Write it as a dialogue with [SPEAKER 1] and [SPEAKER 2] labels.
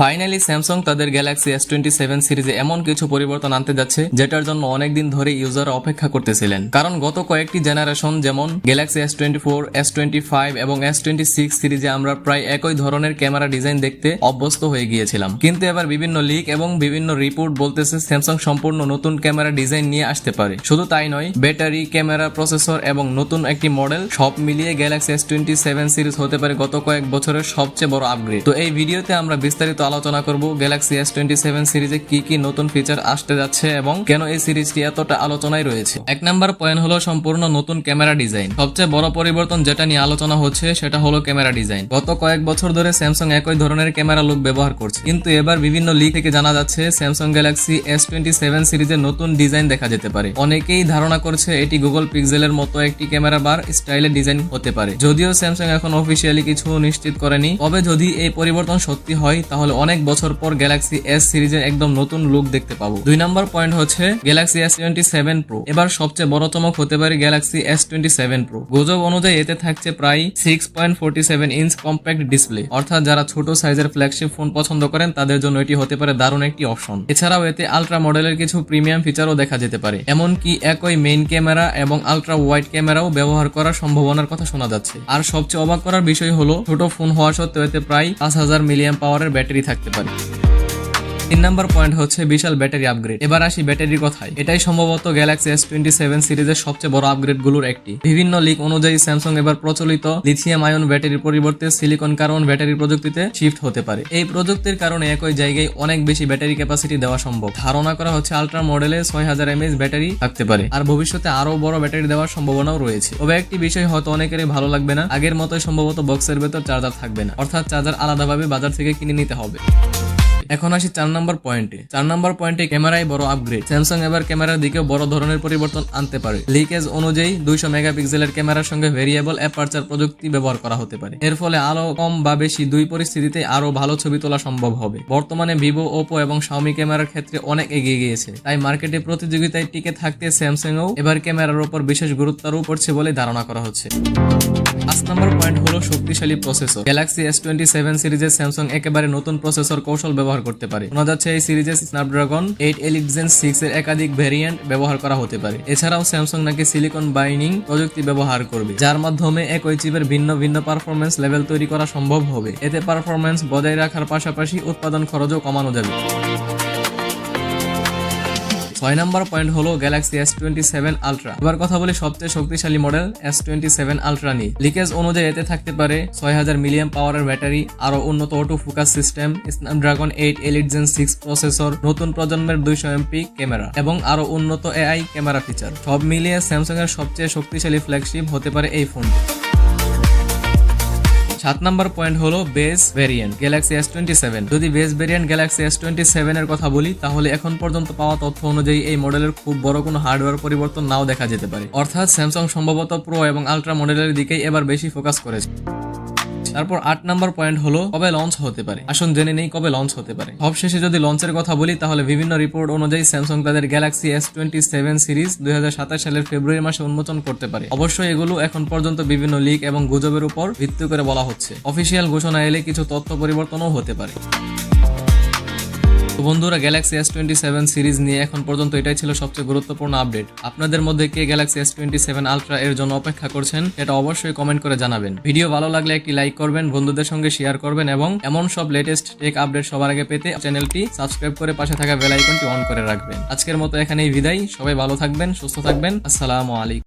[SPEAKER 1] Finally Samsung তাদের Galaxy S27 সিরিজে এমন কিছু পরিবর্তন আনতে যাচ্ছে যেটার জন্য অনেকদিন ধরে ইউজার অপেক্ষা করতেছিলেন। কারণ গত কয়েকটি জেনারেশন যেমন গ্যালাক্সি S24, S25 এবং S26 সিরিজে আমরা প্রায় একই ধরনের ক্যামেরা ডিজাইন দেখতে অভ্যস্ত হয়ে গিয়েছিলাম, কিন্তু এবার বিভিন্ন লিক এবং বিভিন্ন রিপোর্ট বলতেছে স্যামসাং সম্পূর্ণ নতুন ক্যামেরা ডিজাইন নিয়ে আসতে পারে। শুধু তাই নয়, ব্যাটারি, ক্যামেরা, প্রসেসর এবং নতুন একটি মডেল সব মিলিয়ে গ্যালাক্সি S27 সিরিজ হতে পারে গত কয়েক বছরের সবচেয়ে বড় আপগ্রেড। তো এই ভিডিওতে আমরা বিস্তারিত আলোচনা করব গ্যালাক্সি S27 সিরিজে কি কি নতুন ফিচার আসতে যাচ্ছে এবং কেন এই সিরিজটি এতটা আলোচনায় রয়েছে। এক নাম্বার পয়েন্ট হলো সম্পূর্ণ নতুন ক্যামেরা ডিজাইন। সবচেয়ে বড় পরিবর্তন যেটা নিয়ে আলোচনা হচ্ছে সেটা হলো ক্যামেরা ডিজাইন। গত কয়েক বছর ধরে স্যামসাং একই ধরনের ক্যামেরা লুক ব্যবহার করছে, কিন্তু এবার বিভিন্ন লিক থেকে জানা যাচ্ছে স্যামসাং গ্যালাক্সি S27 সিরিজের নতুন ডিজাইন দেখা যেতে পারে। অনেকেই ধারণা করছে এটি গুগল পিক্সেলের মতো একটি ক্যামেরা বার স্টাইলের ডিজাইন হতে পারে। যদিও স্যামসাং এখন অফিসিয়ালি কিছু নিশ্চিত করেনি, তবে যদি এই পরিবর্তন সত্যি হয় তাহলে অনেক বছর পর গ্যালাক্সি S সিরিজের একদম নতুন লুক দেখতে পাবো। দুই নাম্বার পয়েন্ট হচ্ছে গ্যালাক্সি S27 প্রো। এবার সবচেয়ে বড় চমক হতে পারে গ্যালাক্সি S27 প্রো। গুজব অনুযায়ী এতে থাকছে প্রায় 6.47 ইঞ্চ কম্প্যাক্ট ডিসপ্লে, অর্থাৎ যারা ছোট সাইজের ফ্ল্যাগশিপ ফোন পছন্দ করেন তাদের জন্য এটি হতে পারে দারুণ একটি অপশন। এছাড়াও এতে আলট্রা মডেলের কিছু প্রিমিয়াম ফিচারও দেখা যেতে পারে, এমনকি একই মেইন ক্যামেরা এবং আলট্রা ওয়াইড ক্যামেরাও ব্যবহার করার সম্ভাবনার কথা শোনা যাচ্ছে। আর সবচেয়ে অবাক করার বিষয় হলো ছোট ফোন হওয়া সত্ত্বেও এতে প্রায় 5000 মিলিঅ্যাম্প পাওয়ারের ব্যাটারি থাকতে পারে। তিন নাম্বার পয়েন্ট হচ্ছে বিশাল ব্যাটারি আপগ্রেড। এবার আসি ব্যাটারির কথায়। এটাই সম্ভবত গ্যালাক্সি S27 সিরিজের সবচেয়ে বড় আপগ্রেড গুলোর একটি। বিভিন্ন লিক অনুযায়ী স্যামসাং এবার প্রচলিত লিথিয়াম আয়ন ব্যাটারির পরিবর্তে সিলিকন কার্বন ব্যাটারি প্রযুক্তিতে শিফট হতে পারে। এই প্রযুক্তির কারণে একই জায়গায় অনেক বেশি ব্যাটারি ক্যাপাসিটি দেওয়া সম্ভব। ধারণা করা হচ্ছে আলট্রা মডেলে 6000 mAh ব্যাটারি থাকতে পারে, আর ভবিষ্যতে আরো বড় ব্যাটারি দেওয়ার সম্ভাবনাও রয়েছে। তবে একটি বিষয় হয়তো অনেকেরই ভালো লাগবে না, আগের মতোই সম্ভবত বক্সের ভেতর চার্জার থাকবে না, অর্থাৎ চার্জার আলাদাভাবে বাজার থেকে কিনে নিতে হবে। এখন আসি 4 নাম্বার পয়েন্টে। 4 নাম্বার পয়েন্টে ক্যামেরায় বড় আপগ্রেড। স্যামসাং এবার ক্যামেরার দিকেও বড় ধরনের পরিবর্তন আনতে পারে। লিকেজ অনুযায়ী 200 মেগাপিক্সেলের ক্যামেরার সঙ্গে ভেরিয়েবল অ্যাপারচার প্রযুক্তি ব্যবহার করা হতে পারে। এর ফলে আলো কম বা বেশি দুই পরিস্থিতিতে আরো ভালো ছবি তোলা সম্ভব হবে। বর্তমানে ভিভো, ওপো এবং শাওমি ক্যামেরার ক্ষেত্রে অনেক এগিয়ে গিয়েছে, তাই মার্কেটে প্রতিযোগিতায় টিকে থাকতে স্যামসাংও এবার ক্যামেরার উপর বিশেষ গুরুত্ব আরোপ করছে বলে ধারণা করা হচ্ছে। 5 নাম্বার পয়েন্ট হলো শক্তিশালী প্রসেসর। গ্যালাক্সি S27 সিরিজে স্যামসাং একেবারে নতুন প্রসেসর কৌশল ব্যবহার করতে পারে। শোনা যাচ্ছে এই সিরিজে স্ন্যাপড্রাগন 8 Elite Gen 6 এর একাধিক ভ্যারিয়েন্ট ব্যবহার করা হতে পারে। এছাড়াও স্যামসাং নাকি সিলিকন বাইন্ডিং প্রযুক্তি ব্যবহার করবে, যার মাধ্যমে একই চিপের ভিন্ন ভিন্ন পারফরম্যান্স লেভেল তৈরি করা সম্ভব হবে। এতে পারফরম্যান্স বজায় রাখার পাশাপাশি উৎপাদন খরচও কমানো যাবে। 6 নাম্বার পয়েন্ট হলো গ্যালাক্সি S27 আলট্রা। এবার কথা বলি সবচেয়ে শক্তিশালী মডেল S27 আলট্রা নিয়ে। লিকেজ অনুযায়ী এতে থাকতে পারে 6000 মিলিঅ্যাম্প পাওয়ারের ব্যাটারি, আরো উন্নত auto focus system, Snapdragon 8 Elite Gen 6 processor, নতুন প্রজন্মের 200 MP ক্যামেরা এবং আরো উন্নত AI ক্যামেরা ফিচার। সব মিলিয়ে স্যামসাং এর সবচেয়ে শক্তিশালী ফ্ল্যাগশিপ হতে পারে এই ফোনটি। 7 নাম্বার পয়েন্ট হলো বেস ভেরিয়েন্ট গ্যালাক্সি S27। যদি বেস ভেরিয়েন্ট গ্যালাক্সি S27 এর কথা বলি, তাহলে এখন পর্যন্ত পাওয়া তথ্য অনুযায়ী এই মডেলের খুব বড় কোনো হার্ডওয়্যার পরিবর্তন নাও দেখা যেতে পারে, অর্থাৎ স্যামসাং সম্ভবত প্রো এবং আলট্রা মডেলের দিকেই এবার বেশি ফোকাস করেছে। তারপর 8 নাম্বার পয়েন্ট হলো কবে লঞ্চ হতে পারে। আসুন জেনে নেই কবে লঞ্চ হতে পারে। সবশেষে যদি লঞ্চের কথা বলি, তাহলে বিভিন্ন রিপোর্ট অনুযায়ী স্যামসাং তাদের গ্যালাক্সি S27 সিরিজ 2027 সালের ফেব্রুয়ারি মাসে উন্মোচন করতে পারে। অবশ্যই এগুলো এখন পর্যন্ত বিভিন্ন লিক এবং গুজবের উপর ভিত্তি করে বলা হচ্ছে। অফিসিয়াল ঘোষণা এলে কিছু তথ্য পরিবর্তনও হতে পারে। তো বন্ধুরা, গ্যালাক্সি S27 সিরিজ নিয়ে এখন পর্যন্ত এটাই ছিল সবচেয়ে গুরুত্বপূর্ণ আপডেট। আপনাদের মধ্যে কে গ্যালাক্সি S27 আলট্রা এর জন্য অপেক্ষা করছেন এটা অবশ্যই কমেন্ট করে জানাবেন। ভিডিও ভালো লাগলে একটি লাইক করবেন, বন্ধুদের সঙ্গে শেয়ার করবেন এবং এমন সব লেটেস্ট টেক আপডেট সবার আগে পেতে চ্যানেলটি সাবস্ক্রাইব করে পাশে থাকা বেল আইকনটি অন করে রাখবেন। আজকের মতো এখানেই বিদায়। সবাই ভালো থাকবেন, সুস্থ থাকবেন। আসসালামু আলাইকুম।